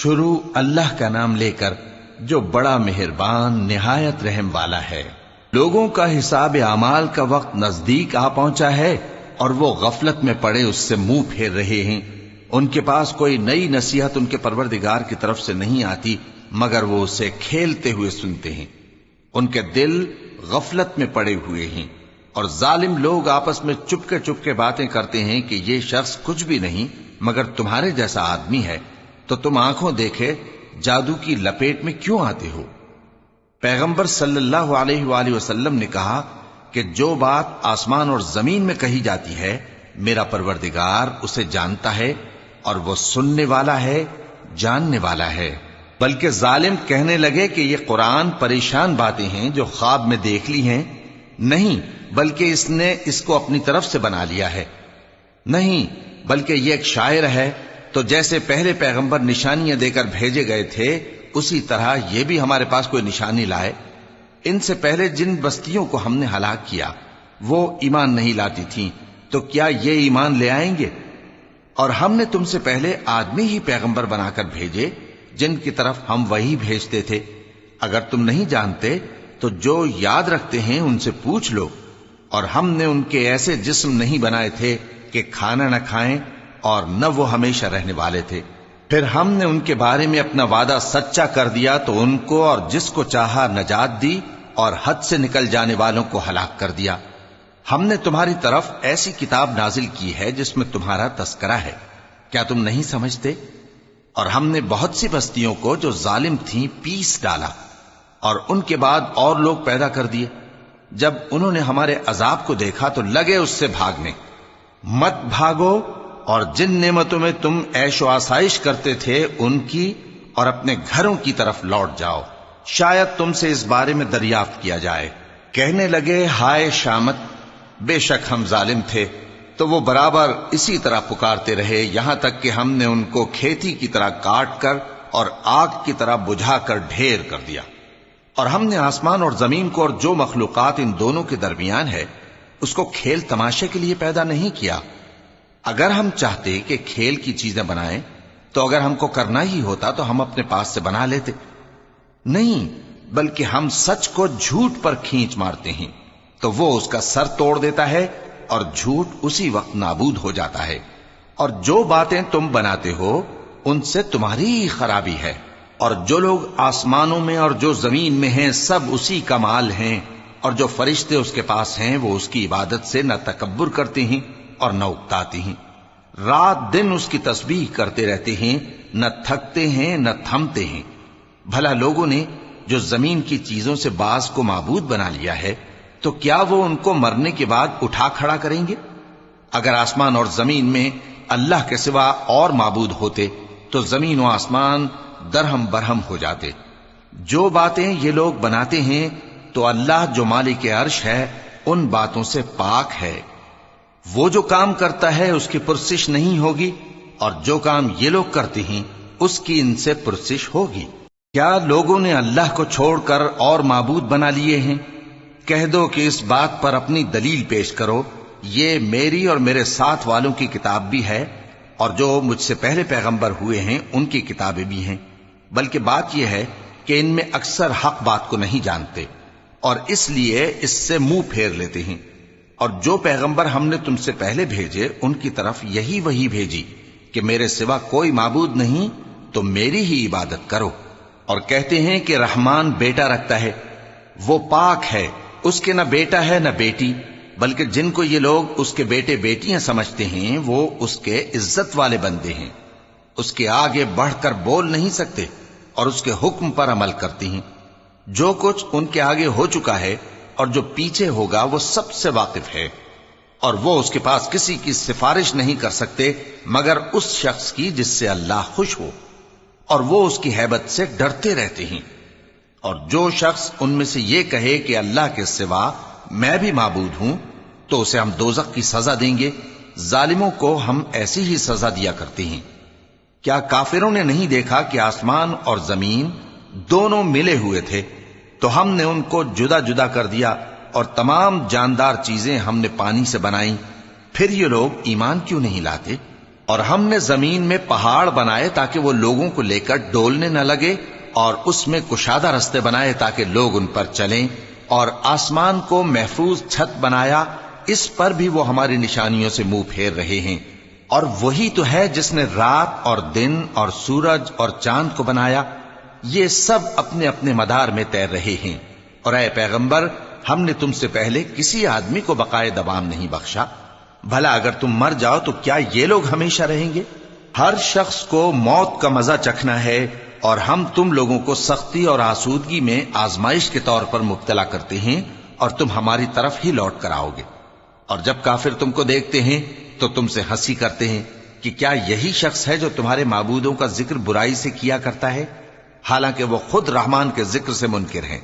شروع اللہ کا نام لے کر جو بڑا مہربان نہایت رحم والا ہے۔ لوگوں کا حساب اعمال کا وقت نزدیک آ پہنچا ہے اور وہ غفلت میں پڑے اس سے منہ پھیر رہے ہیں۔ ان کے پاس کوئی نئی نصیحت ان کے پروردگار کی طرف سے نہیں آتی مگر وہ اسے کھیلتے ہوئے سنتے ہیں۔ ان کے دل غفلت میں پڑے ہوئے ہیں اور ظالم لوگ آپس میں چپکے باتیں کرتے ہیں کہ یہ شخص کچھ بھی نہیں مگر تمہارے جیسا آدمی ہے، تو تم آنکھوں دیکھے جادو کی لپیٹ میں کیوں آتے ہو؟ پیغمبر صلی اللہ علیہ وآلہ وسلم نے کہا کہ جو بات آسمان اور زمین میں کہی جاتی ہے میرا پروردگار اسے جانتا ہے اور وہ سننے والا ہے، جاننے والا ہے۔ بلکہ ظالم کہنے لگے کہ یہ قرآن پریشان باتیں ہیں جو خواب میں دیکھ لی ہیں، نہیں بلکہ اس نے اس کو اپنی طرف سے بنا لیا ہے، نہیں بلکہ یہ ایک شاعر ہے۔ تو جیسے پہلے پیغمبر نشانیاں دے کر بھیجے گئے تھے اسی طرح یہ بھی ہمارے پاس کوئی نشانی لائے۔ ان سے پہلے جن بستیوں کو ہم نے ہلاک کیا وہ ایمان نہیں لاتی تھیں، تو کیا یہ ایمان لے آئیں گے؟ اور ہم نے تم سے پہلے آدمی ہی پیغمبر بنا کر بھیجے جن کی طرف ہم وہی بھیجتے تھے۔ اگر تم نہیں جانتے تو جو یاد رکھتے ہیں ان سے پوچھ لو۔ اور ہم نے ان کے ایسے جسم نہیں بنائے تھے کہ کھانا نہ کھائیں اور نہ وہ ہمیشہ رہنے والے تھے۔ پھر ہم نے ان کے بارے میں اپنا وعدہ سچا کر دیا تو ان کو اور جس کو چاہا نجات دی اور حد سے نکل جانے والوں کو ہلاک کر دیا۔ ہم نے تمہاری طرف ایسی کتاب نازل کی ہے جس میں تمہارا تذکرہ ہے، کیا تم نہیں سمجھتے؟ اور ہم نے بہت سی بستیوں کو جو ظالم تھیں پیس ڈالا اور ان کے بعد اور لوگ پیدا کر دیے۔ جب انہوں نے ہمارے عذاب کو دیکھا تو لگے اس سے بھاگنے۔ مت بھاگو اور جن نعمتوں میں تم عیش و آسائش کرتے تھے ان کی اور اپنے گھروں کی طرف لوٹ جاؤ، شاید تم سے اس بارے میں دریافت کیا جائے۔ کہنے لگے ہائے شامت، بے شک ہم ظالم تھے، تو وہ برابر اسی طرح پکارتے رہے یہاں تک کہ ہم نے ان کو کھیتی کی طرح کاٹ کر اور آگ کی طرح بجھا کر ڈھیر کر دیا۔ اور ہم نے آسمان اور زمین کو اور جو مخلوقات ان دونوں کے درمیان ہے اس کو کھیل تماشے کے لیے پیدا نہیں کیا۔ اگر ہم چاہتے کہ کھیل کی چیزیں بنائیں تو اگر ہم کو کرنا ہی ہوتا تو ہم اپنے پاس سے بنا لیتے، نہیں بلکہ ہم سچ کو جھوٹ پر کھینچ مارتے ہیں تو وہ اس کا سر توڑ دیتا ہے اور جھوٹ اسی وقت نابود ہو جاتا ہے۔ اور جو باتیں تم بناتے ہو ان سے تمہاری ہی خرابی ہے۔ اور جو لوگ آسمانوں میں اور جو زمین میں ہیں سب اسی کا مال ہیں، اور جو فرشتے اس کے پاس ہیں وہ اس کی عبادت سے نہ تکبر کرتے ہیں اور نہ اکتاتے ہیں، رات دن اس کی تسبیح کرتے رہتے ہیں، نہ تھکتے ہیں نہ تھمتے ہیں۔ بھلا لوگوں نے جو زمین کی چیزوں سے بعض کو معبود بنا لیا ہے تو کیا وہ ان کو مرنے کے بعد اٹھا کھڑا کریں گے؟ اگر آسمان اور زمین میں اللہ کے سوا اور معبود ہوتے تو زمین و آسمان درہم برہم ہو جاتے۔ جو باتیں یہ لوگ بناتے ہیں تو اللہ جو مالک عرش ہے ان باتوں سے پاک ہے۔ وہ جو کام کرتا ہے اس کی پرسش نہیں ہوگی، اور جو کام یہ لوگ کرتے ہیں اس کی ان سے پرسش ہوگی۔ کیا لوگوں نے اللہ کو چھوڑ کر اور معبود بنا لیے ہیں؟ کہہ دو کہ اس بات پر اپنی دلیل پیش کرو، یہ میری اور میرے ساتھ والوں کی کتاب بھی ہے اور جو مجھ سے پہلے پیغمبر ہوئے ہیں ان کی کتابیں بھی ہیں۔ بلکہ بات یہ ہے کہ ان میں اکثر حق بات کو نہیں جانتے اور اس لیے اس سے منہ پھیر لیتے ہیں۔ اور جو پیغمبر ہم نے تم سے پہلے بھیجے ان کی طرف یہی وحی بھیجی کہ میرے سوا کوئی معبود نہیں تو میری ہی عبادت کرو۔ اور کہتے ہیں کہ رحمان بیٹا رکھتا ہے، وہ پاک ہے، اس کے نہ بیٹا ہے نہ بیٹی، بلکہ جن کو یہ لوگ اس کے بیٹے بیٹیاں سمجھتے ہیں وہ اس کے عزت والے بندے ہیں، اس کے آگے بڑھ کر بول نہیں سکتے اور اس کے حکم پر عمل کرتے ہیں۔ جو کچھ ان کے آگے ہو چکا ہے اور جو پیچھے ہوگا وہ سب سے واقف ہے، اور وہ اس کے پاس کسی کی سفارش نہیں کر سکتے مگر اس شخص کی جس سے اللہ خوش ہو، اور وہ اس کی ہیبت سے ڈرتے رہتے ہیں۔ اور جو شخص ان میں سے یہ کہے کہ اللہ کے سوا میں بھی معبود ہوں تو اسے ہم دوزخ کی سزا دیں گے، ظالموں کو ہم ایسی ہی سزا دیا کرتے ہیں۔ کیا کافروں نے نہیں دیکھا کہ آسمان اور زمین دونوں ملے ہوئے تھے تو ہم نے ان کو جدا جدا کر دیا اور تمام جاندار چیزیں ہم نے پانی سے بنائیں، پھر یہ لوگ ایمان کیوں نہیں لاتے؟ اور ہم نے زمین میں پہاڑ بنائے تاکہ وہ لوگوں کو لے کر ڈولنے نہ لگے، اور اس میں کشادہ رستے بنائے تاکہ لوگ ان پر چلیں، اور آسمان کو محفوظ چھت بنایا، اس پر بھی وہ ہماری نشانیوں سے منہ پھیر رہے ہیں۔ اور وہی تو ہے جس نے رات اور دن اور سورج اور چاند کو بنایا، یہ سب اپنے اپنے مدار میں تیر رہے ہیں۔ اور اے پیغمبر، ہم نے تم سے پہلے کسی آدمی کو بقائے دوام نہیں بخشا، بھلا اگر تم مر جاؤ تو کیا یہ لوگ ہمیشہ رہیں گے؟ ہر شخص کو موت کا مزہ چکھنا ہے، اور ہم تم لوگوں کو سختی اور آسودگی میں آزمائش کے طور پر مبتلا کرتے ہیں، اور تم ہماری طرف ہی لوٹ کر آؤ گے۔ اور جب کافر تم کو دیکھتے ہیں تو تم سے ہنسی کرتے ہیں کہ کیا یہی شخص ہے جو تمہارے معبودوں کا ذکر برائی سے کیا کرتا ہے، حالانکہ وہ خود رحمان کے ذکر سے منکر ہیں۔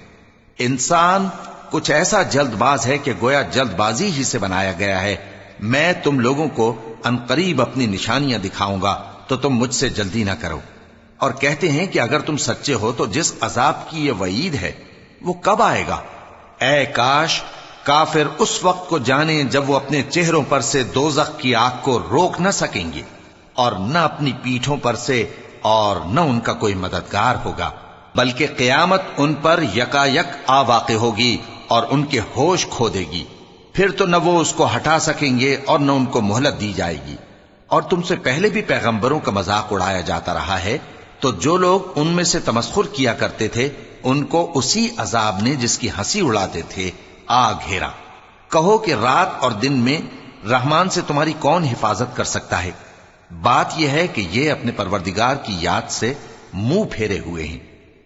انسان کچھ ایسا جلد باز ہے کہ گویا جلد بازی ہی سے بنایا گیا ہے۔ میں تم لوگوں کو عنقریب اپنی نشانیاں دکھاؤں گا تو تم مجھ سے جلدی نہ کرو۔ اور کہتے ہیں کہ اگر تم سچے ہو تو جس عذاب کی یہ وعید ہے وہ کب آئے گا؟ اے کاش کافر اس وقت کو جانیں جب وہ اپنے چہروں پر سے دوزخ کی آگ کو روک نہ سکیں گے، اور نہ اپنی پیٹھوں پر سے، اور نہ ان کا کوئی مددگار ہوگا، بلکہ قیامت ان پر یکا یک آ واقع ہوگی اور ان کے ہوش کھو دے گی، پھر تو نہ وہ اس کو ہٹا سکیں گے اور نہ ان کو مہلت دی جائے گی۔ اور تم سے پہلے بھی پیغمبروں کا مذاق اڑایا جاتا رہا ہے، تو جو لوگ ان میں سے تمسخر کیا کرتے تھے ان کو اسی عذاب نے جس کی ہنسی اڑاتے تھے آ گھیرا۔ کہو کہ رات اور دن میں رحمان سے تمہاری کون حفاظت کر سکتا ہے؟ بات یہ ہے کہ یہ اپنے پروردگار کی یاد سے منہ پھیرے ہوئے ہیں۔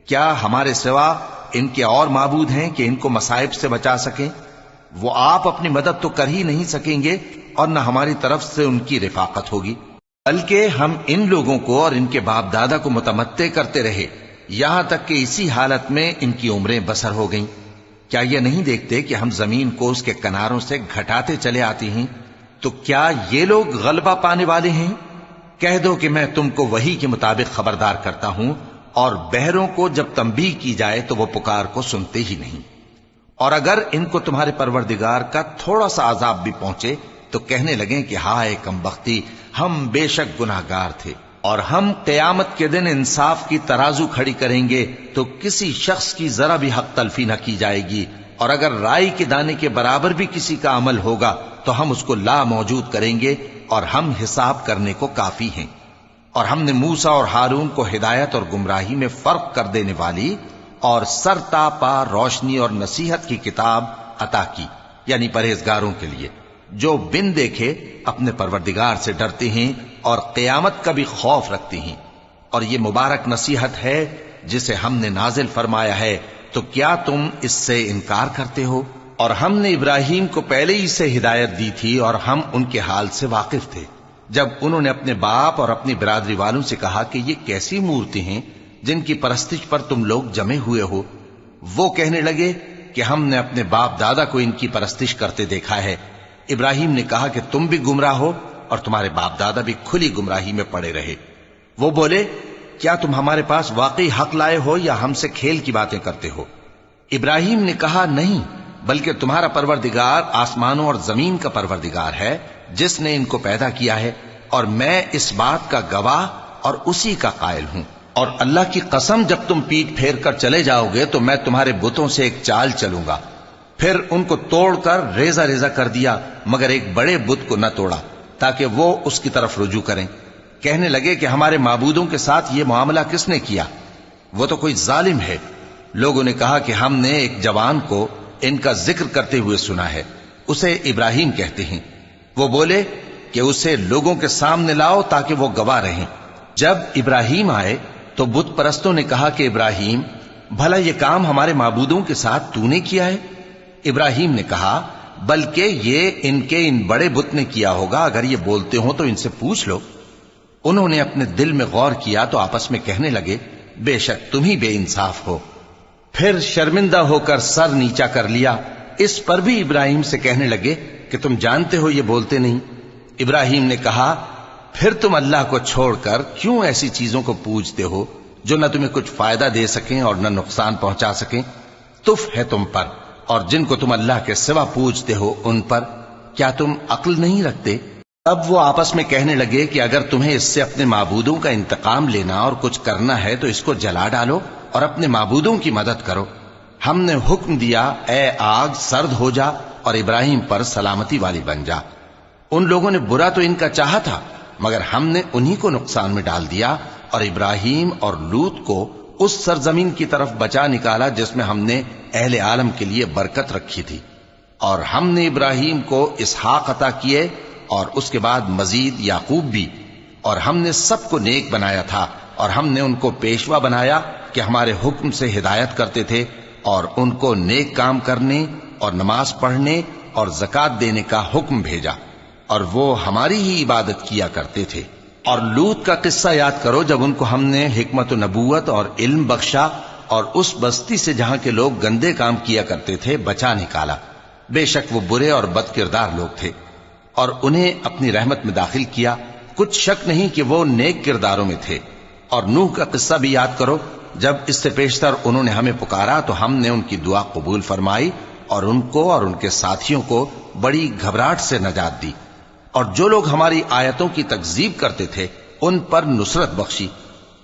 کیا ہمارے سوا ان کے اور معبود ہیں کہ ان کو مصائب سے بچا سکیں؟ وہ آپ اپنی مدد تو کر ہی نہیں سکیں گے، اور نہ ہماری طرف سے ان کی رفاقت ہوگی، بلکہ ہم ان لوگوں کو اور ان کے باپ دادا کو متمتع کرتے رہے، یہاں تک کہ اسی حالت میں ان کی عمریں بسر ہو گئیں۔ کیا یہ نہیں دیکھتے کہ ہم زمین کو اس کے کناروں سے گھٹاتے چلے آتے ہیں؟ تو کیا یہ لوگ غلبہ پانے والے ہیں؟ کہہ دو کہ میں تم کو وحی کے مطابق خبردار کرتا ہوں، اور بہروں کو جب تنبیہ کی جائے تو وہ پکار کو سنتے ہی نہیں۔ اور اگر ان کو تمہارے پروردگار کا تھوڑا سا عذاب بھی پہنچے تو کہنے لگیں کہ ہائے کمبختی، ہم بے شک گناہگار تھے۔ اور ہم قیامت کے دن انصاف کی ترازو کھڑی کریں گے تو کسی شخص کی ذرا بھی حق تلفی نہ کی جائے گی، اور اگر رائی کے دانے کے برابر بھی کسی کا عمل ہوگا تو ہم اس کو لا موجود کریں گے، اور ہم حساب کرنے کو کافی ہیں۔ اور ہم نے موسیٰ اور ہارون کو ہدایت اور گمراہی میں فرق کر دینے والی اور سر تا پا روشنی اور نصیحت کی کتاب عطا کی، یعنی پرہیزگاروں کے لیے جو بن دیکھے اپنے پروردگار سے ڈرتے ہیں اور قیامت کا بھی خوف رکھتے ہیں۔ اور یہ مبارک نصیحت ہے جسے ہم نے نازل فرمایا ہے، تو کیا تم اس سے انکار کرتے ہو؟ اور ہم نے ابراہیم کو پہلے ہی سے ہدایت دی تھی، اور ہم ان کے حال سے واقف تھے جب انہوں نے اپنے باپ اور اپنی برادری والوں سے کہا کہ یہ کیسی مورتی ہیں جن کی پرستش پر تم لوگ جمے ہوئے ہو؟ وہ کہنے لگے کہ ہم نے اپنے باپ دادا کو ان کی پرستش کرتے دیکھا ہے۔ ابراہیم نے کہا کہ تم بھی گمراہ ہو اور تمہارے باپ دادا بھی کھلی گمراہی میں پڑے رہے۔ وہ بولے کیا تم ہمارے پاس واقعی حق لائے ہو یا ہم سے کھیل کی باتیں کرتے ہو؟ ابراہیم نے کہا نہیں، بلکہ تمہارا پروردگار آسمانوں اور زمین کا پروردگار ہے جس نے ان کو پیدا کیا ہے، اور میں اس بات کا گواہ اور اسی کا قائل ہوں۔ اور اللہ کی قسم جب تم پیٹ پھیر کر چلے جاؤ گے تو میں تمہارے بتوں سے ایک چال چلوں گا۔ پھر ان کو توڑ کر ریزہ ریزہ کر دیا، مگر ایک بڑے بت کو نہ توڑا تاکہ وہ اس کی طرف رجوع کریں۔ کہنے لگے کہ ہمارے معبودوں کے ساتھ یہ معاملہ کس نے کیا؟ وہ تو کوئی ظالم ہے۔ لوگوں نے کہا کہ ہم نے ایک جوان کو ان کا ذکر کرتے ہوئے سنا ہے، اسے ابراہیم کہتے ہیں۔ وہ بولے کہ اسے لوگوں کے سامنے لاؤ تاکہ وہ گواہ رہیں۔ جب ابراہیم آئے تو بت پرستوں نے کہا کہ ابراہیم، بھلا یہ کام ہمارے معبودوں کے ساتھ تو نے کیا ہے؟ ابراہیم نے کہا بلکہ یہ ان کے ان بڑے بت نے کیا ہوگا، اگر یہ بولتے ہوں تو ان سے پوچھ لو۔ انہوں نے اپنے دل میں غور کیا تو آپس میں کہنے لگے بے شک تم ہی بے انصاف ہو۔ پھر شرمندہ ہو کر سر نیچا کر لیا۔ اس پر بھی ابراہیم سے کہنے لگے کہ تم جانتے ہو یہ بولتے نہیں۔ ابراہیم نے کہا پھر تم اللہ کو چھوڑ کر کیوں ایسی چیزوں کو پوجتے ہو جو نہ تمہیں کچھ فائدہ دے سکیں اور نہ نقصان پہنچا سکیں؟ تف ہے تم پر اور جن کو تم اللہ کے سوا پوجتے ہو ان پر، کیا تم عقل نہیں رکھتے؟ اب وہ آپس میں کہنے لگے کہ اگر تمہیں اس سے اپنے معبودوں کا انتقام لینا اور کچھ کرنا ہے تو اس کو جلا ڈالو اور اپنے معبودوں کی مدد کرو۔ ہم نے حکم دیا اے آگ سرد ہو جا اور ابراہیم پر سلامتی والی بن جا۔ ان لوگوں نے برا تو ان کا چاہا تھا، مگر ہم نے انہی کو نقصان میں ڈال دیا اور ابراہیم اور لوط کو اس سرزمین کی طرف بچا نکالا جس میں ہم نے اہل عالم کے لیے برکت رکھی تھی۔ اور ہم نے ابراہیم کو اسحاق عطا کیے اور اس کے بعد مزید یعقوب بھی، اور ہم نے سب کو نیک بنایا تھا، اور ہم نے ان کو پیشوا بنایا کہ ہمارے حکم سے ہدایت کرتے تھے، اور ان کو نیک کام کرنے اور نماز پڑھنے اور زکات دینے کا حکم بھیجا، اور وہ ہماری ہی عبادت کیا کرتے تھے۔ اور لوط کا قصہ یاد کرو جب ان کو ہم نے حکمت و نبوت اور علم بخشا اور اس بستی سے جہاں کے لوگ گندے کام کیا کرتے تھے بچا نکالا۔ بے شک وہ برے اور بد کردار لوگ تھے، اور انہیں اپنی رحمت میں داخل کیا، کچھ شک نہیں کہ وہ نیک کرداروں میں تھے۔ اور نوح کا قصہ بھی یاد کرو جب اس سے پیشتر انہوں نے ہمیں پکارا تو ہم نے ان کی دعا قبول فرمائی اور ان کو اور ان کے ساتھیوں کو بڑی گھبراہٹ سے نجات دی، اور جو لوگ ہماری آیتوں کی تکذیب کرتے تھے ان پر نصرت بخشی۔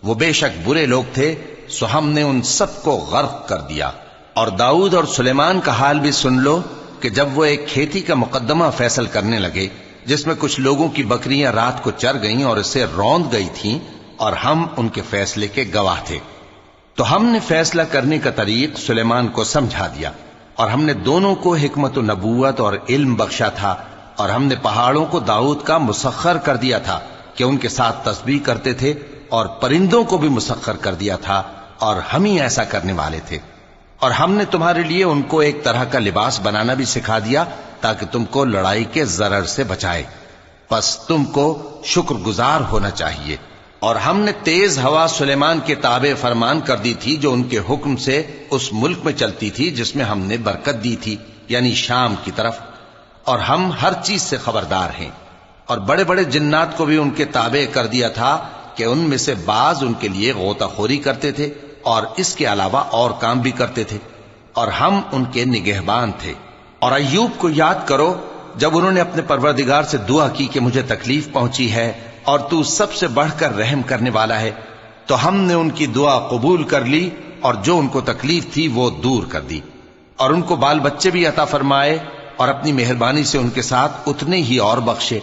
وہ بے شک برے لوگ تھے، سو ہم نے ان سب کو غرق کر دیا۔ اور داؤد اور سلیمان کا حال بھی سن لو کہ جب وہ ایک کھیتی کا مقدمہ فیصل کرنے لگے جس میں کچھ لوگوں کی بکریاں رات کو چر گئیں اور اسے روند گئی تھیں، اور ہم ان کے فیصلے کے گواہ تھے، تو ہم نے فیصلہ کرنے کا طریق سلیمان کو سمجھا دیا، اور ہم نے دونوں کو حکمت و نبوت اور علم بخشا تھا، اور ہم نے پہاڑوں کو داؤد کا مسخر کر دیا تھا کہ ان کے ساتھ تسبیح کرتے تھے، اور پرندوں کو بھی مسخر کر دیا تھا، اور ہم ہی ایسا کرنے والے تھے۔ اور ہم نے تمہارے لیے ان کو ایک طرح کا لباس بنانا بھی سکھا دیا تاکہ تم کو لڑائی کے ضرر سے بچائے، پس تم کو شکر گزار ہونا چاہیے۔ اور ہم نے تیز ہوا سلیمان کے تابع فرمان کر دی تھی جو ان کے حکم سے اس ملک میں چلتی تھی جس میں ہم نے برکت دی تھی، یعنی شام کی طرف، اور ہم ہر چیز سے خبردار ہیں۔ اور بڑے بڑے جنات کو بھی ان کے تابع کر دیا تھا کہ ان میں سے بعض ان کے لیے غوطہ خوری کرتے تھے اور اس کے علاوہ اور کام بھی کرتے تھے، اور ہم ان کے نگہبان تھے۔ اور ایوب کو یاد کرو جب انہوں نے اپنے پروردگار سے دعا کی کہ مجھے تکلیف پہنچی ہے اور تو سب سے بڑھ کر رحم کرنے والا ہے، تو ہم نے ان کی دعا قبول کر لی اور جو ان کو تکلیف تھی وہ دور کر دی، اور ان کو بال بچے بھی عطا فرمائے، اور اپنی مہربانی سے ان کے ساتھ اتنے ہی اور بخشے۔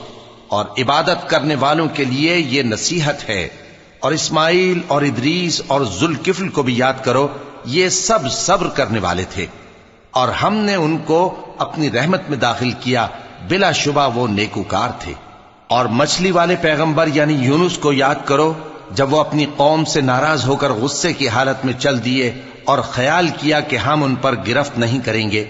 اور عبادت کرنے والوں کے لیے یہ نصیحت ہے۔ اور اسماعیل اور ادریس اور ذوالکفل کو بھی یاد کرو، یہ سب صبر کرنے والے تھے، اور ہم نے ان کو اپنی رحمت میں داخل کیا، بلا شبہ وہ نیکوکار تھے۔ اور مچھلی والے پیغمبر یعنی یونس کو یاد کرو جب وہ اپنی قوم سے ناراض ہو کر غصے کی حالت میں چل دیے اور خیال کیا کہ ہم ان پر گرفت نہیں کریں گے،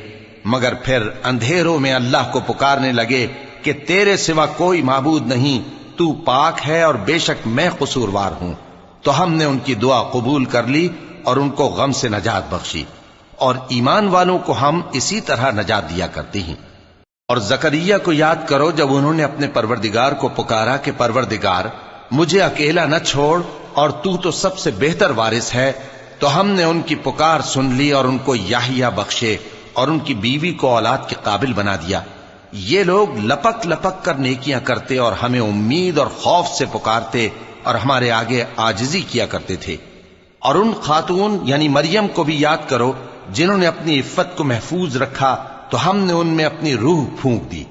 مگر پھر اندھیروں میں اللہ کو پکارنے لگے کہ تیرے سوا کوئی معبود نہیں، تو پاک ہے اور بے شک میں قصوروار ہوں، تو ہم نے ان کی دعا قبول کر لی اور ان کو غم سے نجات بخشی، اور ایمان والوں کو ہم اسی طرح نجات دیا کرتے ہیں۔ اور زکریا کو یاد کرو جب انہوں نے اپنے پروردگار کو پکارا کہ پروردگار مجھے اکیلا نہ چھوڑ اور تو سب سے بہتر وارث ہے، تو ہم نے ان کی پکار سن لی اور ان کو یحییٰ بخشے اور ان کی بیوی کو اولاد کے قابل بنا دیا۔ یہ لوگ لپک لپک کر نیکیاں کرتے اور ہمیں امید اور خوف سے پکارتے اور ہمارے آگے عاجزی کیا کرتے تھے۔ اور ان خاتون یعنی مریم کو بھی یاد کرو جنہوں نے اپنی عفت کو محفوظ رکھا، تو ہم نے ان میں اپنی روح پھونک دی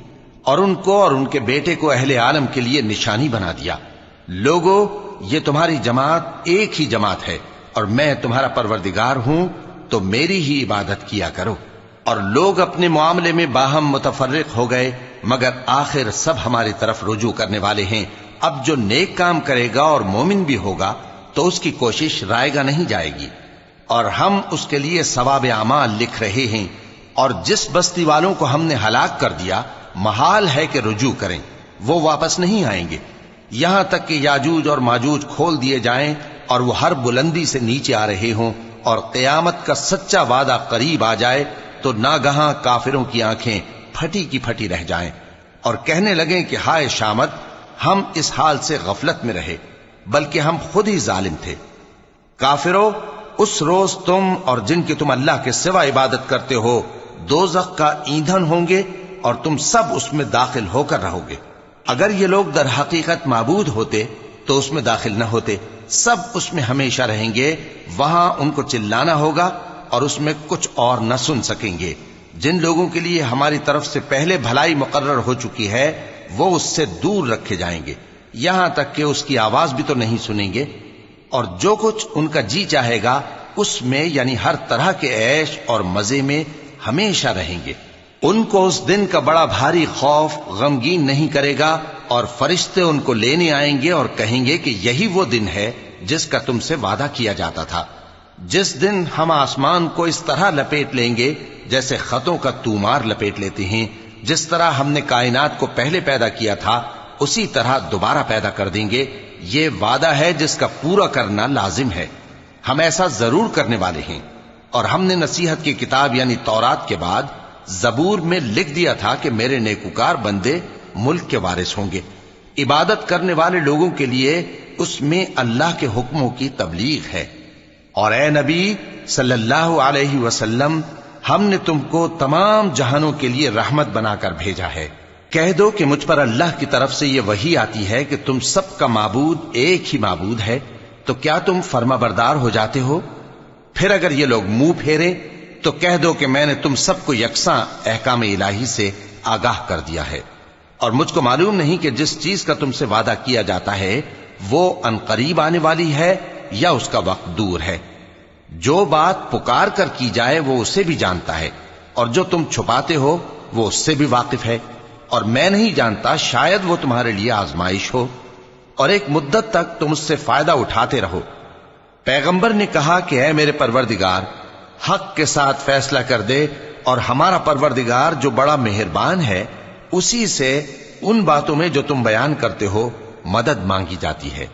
اور ان کو اور ان کے بیٹے کو اہل عالم کے لیے نشانی بنا دیا۔ لوگو، یہ تمہاری جماعت ایک ہی جماعت ہے اور میں تمہارا پروردگار ہوں، تو میری ہی عبادت کیا کرو۔ اور لوگ اپنے معاملے میں باہم متفرق ہو گئے، مگر آخر سب ہماری طرف رجوع کرنے والے ہیں۔ اب جو نیک کام کرے گا اور مومن بھی ہوگا تو اس کی کوشش رائے گا نہیں جائے گی، اور ہم اس کے لیے ثواب اعمال لکھ رہے ہیں۔ اور جس بستی والوں کو ہم نے ہلاک کر دیا محال ہے کہ رجوع کریں، وہ واپس نہیں آئیں گے، یہاں تک کہ یاجوج اور ماجوج کھول دیے جائیں اور وہ ہر بلندی سے نیچے آ رہے ہوں، اور قیامت کا سچا وعدہ قریب آ جائے تو ناگہاں کافروں کی آنکھیں پھٹی کی پھٹی رہ جائیں اور کہنے لگیں کہ ہائے شامت، ہم اس حال سے غفلت میں رہے، بلکہ ہم خود ہی ظالم تھے۔ کافروں، اس روز تم اور جن کی تم اللہ کے سوا عبادت کرتے ہو دوزخ کا ایندھن ہوں گے، اور تم سب اس میں داخل ہو کر رہو گے۔ اگر یہ لوگ در حقیقت معبود ہوتے تو اس میں داخل نہ ہوتے، سب اس میں ہمیشہ رہیں گے، وہاں ان کو چلانا ہوگا اور اس میں کچھ اور نہ سن سکیں گے۔ جن لوگوں کے لیے ہماری طرف سے پہلے بھلائی مقرر ہو چکی ہے وہ اس سے دور رکھے جائیں گے، یہاں تک کہ اس کی آواز بھی تو نہیں سنیں گے، اور جو کچھ ان کا جی چاہے گا اس میں یعنی ہر طرح کے عیش اور مزے میں ہمیشہ رہیں گے۔ ان کو اس دن کا بڑا بھاری خوف غمگین نہیں کرے گا، اور فرشتے ان کو لینے آئیں گے اور کہیں گے کہ یہی وہ دن ہے جس کا تم سے وعدہ کیا جاتا تھا، جس دن ہم آسمان کو اس طرح لپیٹ لیں گے جیسے خطوں کا تومار لپیٹ لیتے ہیں، جس طرح ہم نے کائنات کو پہلے پیدا کیا تھا اسی طرح دوبارہ پیدا کر دیں گے۔ یہ وعدہ ہے جس کا پورا کرنا لازم ہے، ہم ایسا ضرور کرنے والے ہیں۔ اور ہم نے نصیحت کی کتاب یعنی تورات کے بعد زبور میں لکھ دیا تھا کہ میرے نیکوکار بندے ملک کے وارث ہوں گے۔ عبادت کرنے والے لوگوں کے لیے اس میں اللہ کے حکموں کی تبلیغ ہے۔ اور اے نبی صلی اللہ علیہ وسلم، ہم نے تم کو تمام جہانوں کے لیے رحمت بنا کر بھیجا ہے۔ کہہ دو کہ مجھ پر اللہ کی طرف سے یہ وحی آتی ہے کہ تم سب کا معبود ایک ہی معبود ہے، تو کیا تم فرما بردار ہو جاتے ہو؟ پھر اگر یہ لوگ منہ پھیرے تو کہہ دو کہ میں نے تم سب کو یکساں احکام الہی سے آگاہ کر دیا ہے، اور مجھ کو معلوم نہیں کہ جس چیز کا تم سے وعدہ کیا جاتا ہے وہ عنقریب آنے والی ہے یا اس کا وقت دور ہے۔ جو بات پکار کر کی جائے وہ اسے بھی جانتا ہے، اور جو تم چھپاتے ہو وہ اس سے بھی واقف ہے، اور میں نہیں جانتا، شاید وہ تمہارے لیے آزمائش ہو، اور ایک مدت تک تم اس سے فائدہ اٹھاتے رہو۔ پیغمبر نے کہا کہ اے میرے پروردگار، حق کے ساتھ فیصلہ کر دے، اور ہمارا پروردگار جو بڑا مہربان ہے اسی سے ان باتوں میں جو تم بیان کرتے ہو مدد مانگی جاتی ہے۔